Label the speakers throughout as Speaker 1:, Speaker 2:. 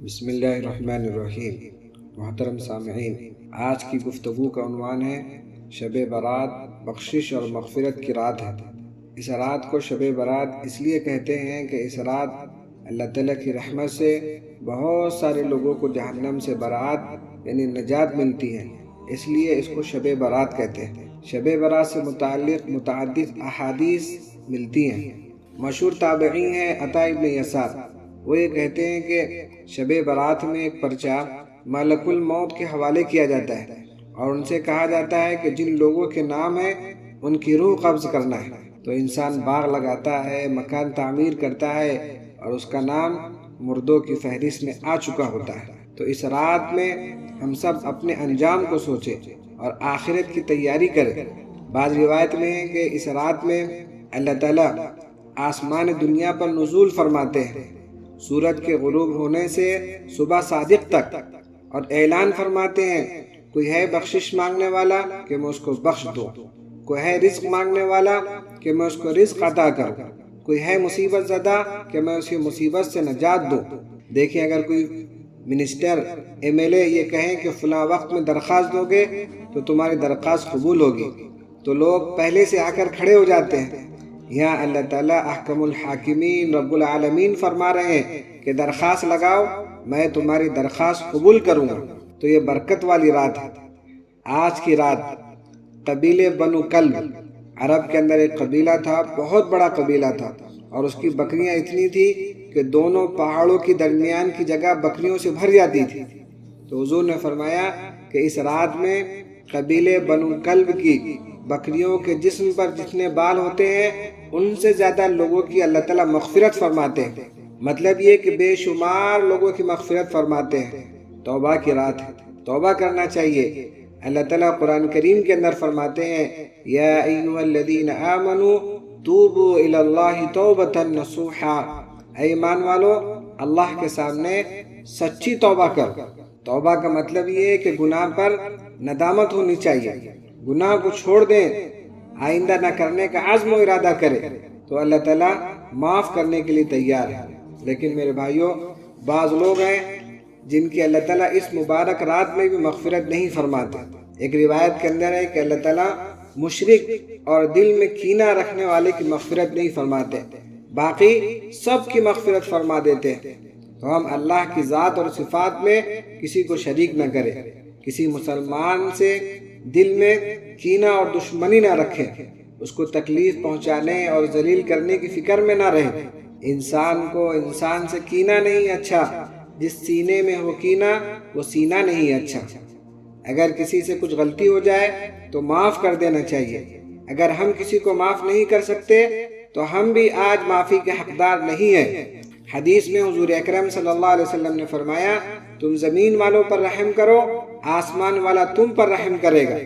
Speaker 1: بسم اللہ الرحمن الرحیم۔ محترم سامعین، آج کی گفتگو کا عنوان ہے شب برات بخشش اور مغفرت کی رات ہے۔ اس رات کو شب برات اس لیے کہتے ہیں کہ اس رات اللہ تعالیٰ کی رحمت سے بہت سارے لوگوں کو جہنم سے برات یعنی نجات ملتی ہے، اس لیے اس کو شب برات کہتے ہیں۔ شب برات سے متعلق متعدد احادیث ملتی ہیں۔ مشہور تابعی ہیں عطا ابن یسار، وہ یہ کہتے ہیں کہ شب برات میں ایک پرچہ ملک الموت کے حوالے کیا جاتا ہے اور ان سے کہا جاتا ہے کہ جن لوگوں کے نام ہیں ان کی روح قبض کرنا ہے۔ تو انسان باغ لگاتا ہے، مکان تعمیر کرتا ہے اور اس کا نام مردوں کی فہرست میں آ چکا ہوتا ہے۔ تو اس رات میں ہم سب اپنے انجام کو سوچیں اور آخرت کی تیاری کریں۔ بعض روایت میں ہے کہ اس رات میں اللہ تعالیٰ آسمان دنیا پر نزول فرماتے ہیں سورج کے غروب ہونے سے صبح صادق تک، اور اعلان فرماتے ہیں کوئی ہے بخشش مانگنے والا کہ میں اس کو بخش دوں، کوئی ہے رزق مانگنے والا کہ میں اس کو رزق عطا کروں، کوئی ہے مصیبت زدہ کہ میں اسی مصیبت سے نجات دوں۔ دیکھیں، اگر کوئی منسٹر ایم ایل اے یہ کہیں کہ فلاں وقت میں درخواست دو گے تو تمہاری درخواست قبول ہوگی، تو لوگ پہلے سے آ کر کھڑے ہو جاتے ہیں۔ یہاں اللہ تعالیٰ احکم الحاکمین رب العالمین فرما رہے ہیں کہ درخواست لگاؤ، میں تمہاری درخواست قبول کروں گا۔ تو یہ برکت والی رات ہے۔ آج کی رات قبیلے بنو کلب، عرب کے اندر ایک قبیلہ تھا، بہت بڑا قبیلہ تھا، اور اس کی بکریاں اتنی تھی کہ دونوں پہاڑوں کی درمیان کی جگہ بکریوں سے بھر جاتی تھی۔ تو حضور نے فرمایا کہ اس رات میں قبیلے بنو کلب کی بکریوں کے جسم پر جتنے بال ہوتے ہیں ان سے زیادہ لوگوں کی اللہ تعالیٰ مغفرت فرماتے ہیں۔ مطلب یہ کہ بے شمار لوگوں کی مغفرت فرماتے ہیں۔ توبہ کی رات ہے، توبہ کرنا چاہیے۔ اللہ تعالیٰ قرآن کریم کے اندر فرماتے ہیں یا ایھا الذین آمنوا توبوا الی اللہ توبۃ نصوحا، اے ایمان والو اللہ کے سامنے سچی توبہ کرو۔ توبہ کا مطلب یہ ہے کہ گناہ پر ندامت ہونی چاہیے، گناہ کو چھوڑ دیں، آئندہ نہ کرنے کا عزم و ارادہ کرے تو اللہ تعالیٰ معاف کرنے کے لیے تیار ہے۔ لیکن میرے بھائیوں، بعض لوگ ہیں جن کی اللہ تعالیٰ اس مبارک رات میں بھی مغفرت نہیں فرماتے۔ ایک روایت کے اندر ہے کہ اللہ تعالیٰ مشرک اور دل میں کینہ رکھنے والے کی مغفرت نہیں فرماتے، باقی سب کی مغفرت فرما دیتے ہیں۔ تو ہم اللہ کی ذات اور صفات میں کسی کو شریک نہ کریں، کسی مسلمان سے دل میں کینہ اور دشمنی نہ رکھیں، اس کو تکلیف پہنچانے اور ذلیل کرنے کی فکر میں نہ رہیں۔ انسان کو انسان سے کینہ نہیں اچھا، جس سینے میں ہو کینہ وہ سینہ نہیں اچھا۔ اگر کسی سے کچھ غلطی ہو جائے تو معاف کر دینا چاہیے۔ اگر ہم کسی کو معاف نہیں کر سکتے تو ہم بھی آج معافی کے حقدار نہیں ہیں۔ حدیث میں حضور اکرم صلی اللہ علیہ وسلم نے فرمایا تم زمین والوں پر رحم کرو، آسمان والا تم پر رحم کرے گا۔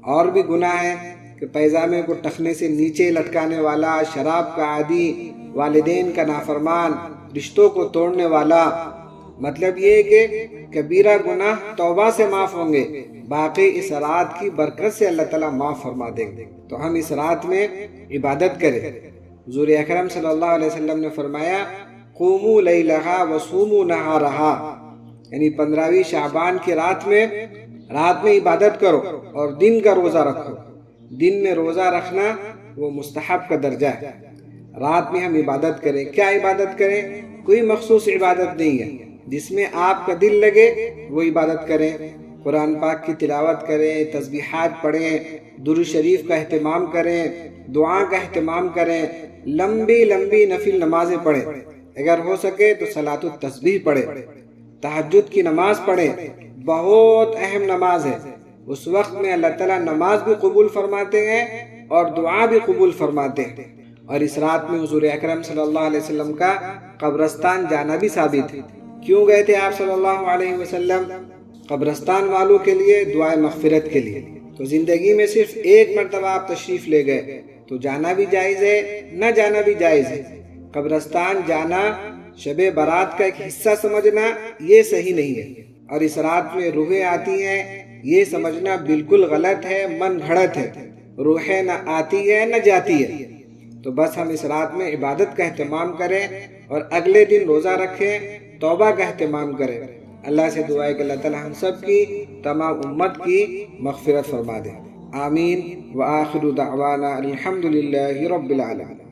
Speaker 1: اور بھی گناہ ہے کہ پیجامے کو ٹخنے سے نیچے لٹکانے والا، شراب کا عادی، والدین کا نافرمان، رشتوں کو توڑنے والا۔ مطلب یہ کہ کبیرہ گناہ توبہ سے معاف ہوں گے، باقی اس رات کی برکت سے اللہ تعالیٰ معاف فرما دیں گے۔ تو ہم اس رات میں عبادت کریں۔ حضور اکرم صلی اللہ علیہ وسلم نے فرمایا قوموا لیلہا وصوموا نہارہا، یعنی 15ویں شعبان کی رات میں عبادت کرو اور دن کا روزہ رکھو۔ دن میں روزہ رکھنا وہ مستحب کا درجہ ہے، رات میں ہم عبادت کریں۔ کیا عبادت کریں؟ کوئی مخصوص عبادت نہیں ہے، جس میں آپ کا دل لگے وہ عبادت کریں۔ قرآن پاک کی تلاوت کریں، تسبیحات پڑھیں، درود شریف کا اہتمام کریں، دعا کا اہتمام کریں، لمبی لمبی نفل نمازیں پڑھیں، اگر ہو سکے تو صلاۃ التسبیح پڑھیں، تہجد کی نماز پڑھیں، بہت اہم نماز ہے۔ اس وقت میں اللہ تعالیٰ نماز بھی قبول فرماتے ہیں اور دعا بھی قبول فرماتے ہیں۔ اور اس رات میں حضور اکرم صلی اللہ علیہ وسلم کا قبرستان جانا بھی ثابت ہے۔ کیوں گئے تھے آپ صلی اللہ علیہ وسلم؟ قبرستان والوں کے لیے، دعائے مغفرت کے لیے۔ تو زندگی میں صرف ایک مرتبہ آپ تشریف لے گئے تو جانا بھی جائز ہے، نہ جانا بھی جائز ہے۔ قبرستان جانا شب برات کا ایک حصہ سمجھنا یہ صحیح نہیں ہے، اور اس رات میں روحیں آتی ہیں یہ سمجھنا بالکل غلط ہے، من گھڑت ہے۔ روحیں نہ آتی ہے نہ جاتی ہے۔ تو بس ہم اس رات میں عبادت کا اہتمام کریں اور اگلے دن روزہ رکھیں، توبہ کا اہتمام کریں۔ اللہ سے دعا ہے کہ اللہ تعالی ہم سب کی تمام امت کی مغفرت فرما دے۔ آمین۔ وآخر دعوانا الحمد للہ رب العالمین۔